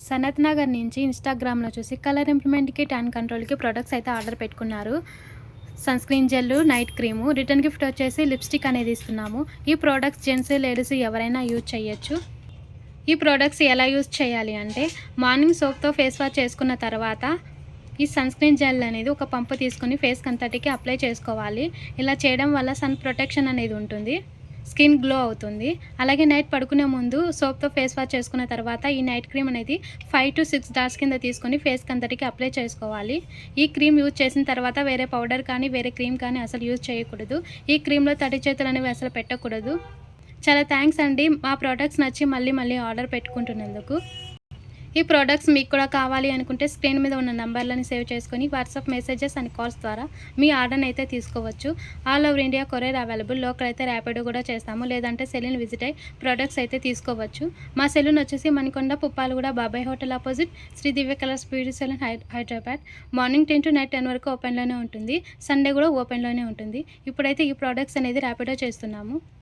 సనత్ నగర్ నుంచి ఇన్‌స్టాగ్రామ్‌లో చూసి కలర్ ఇంప్రూవ్‌మెంట్‌కి, ట్యాన్ కంట్రోల్‌కి ప్రొడక్ట్స్ అయితే ఆర్డర్ పెట్టుకున్నారు. Sun screen gel, night cream. Return gift వచ్చేసి లిప్‌స్టిక్ అనేది ఇస్తున్నాము. ఈ ప్రొడక్ట్స్ జెంట్స్, లేడీస్ ఎవరైనా యూజ్ చేయొచ్చు. ఈ ప్రొడక్ట్స్ ఎలా యూజ్ చేయాలి అంటే, మార్నింగ్ సోప్‌తో ఫేస్ వాష్ చేసుకున్న తర్వాత ఈ సన్ స్క్రీన్ జెల్ అనేది ఒక పంపు తీసుకొని ఫేస్‌కి అంతటికి అప్లై చేసుకోవాలి. ఇలా చేయడం వల్ల సన్ ప్రొటెక్షన్ అనేది ఉంటుంది. స్కిన్ గ్లో అవుతుంది. అలాగే నైట్ పడుకునే ముందు సోప్‌తో ఫేస్ వాష్ చేసుకున్న తర్వాత ఈ నైట్ క్రీమ్ అనేది 5-6 డాట్స్ కింద తీసుకొని ఫేస్‌కి అంతటికి అప్లై చేసుకోవాలి. ఈ క్రీమ్ యూజ్ చేసిన తర్వాత వేరే పౌడర్ కానీ, వేరే క్రీమ్ కానీ అసలు యూజ్ చేయకూడదు. ఈ క్రీమ్‌లో తడి చేతులు అనేవి అసలు పెట్టకూడదు. చాలా థ్యాంక్స్ అండి. మా ప్రొడక్ట్స్ నచ్చి మళ్ళీ మళ్ళీ ఆర్డర్ పెట్టుకుంటున్నందుకు. ఈ ప్రొడక్ట్స్ మీకు కూడా కావాలి అనుకుంటే స్క్రీన్ మీద ఉన్న నంబర్లను సేవ్ చేసుకొని వాట్సాప్ మెసేజెస్ అండ్ కాల్స్ ద్వారా మీ ఆర్డర్ని అయితే తీసుకోవచ్చు. All over India courier available. Local అయితే ర్యాపిడో కూడా చేస్తాము. లేదంటే సెలూన్ విజిట్ అయ్యి ప్రొడక్ట్స్ అయితే తీసుకోవచ్చు. మా సెలూన్ వచ్చేసి Manikonda, Puppalaguda, Babai hotel opposite Shri Divya colours beauty salon Hyderabad. Morning 10 to night 10 వరకు ఓపెన్లోనే ఉంటుంది. సండే కూడా ఓపెన్లోనే ఉంటుంది. ఇప్పుడైతే ఈ ప్రొడక్ట్స్ అనేది ర్యాపిడో చేస్తున్నాము.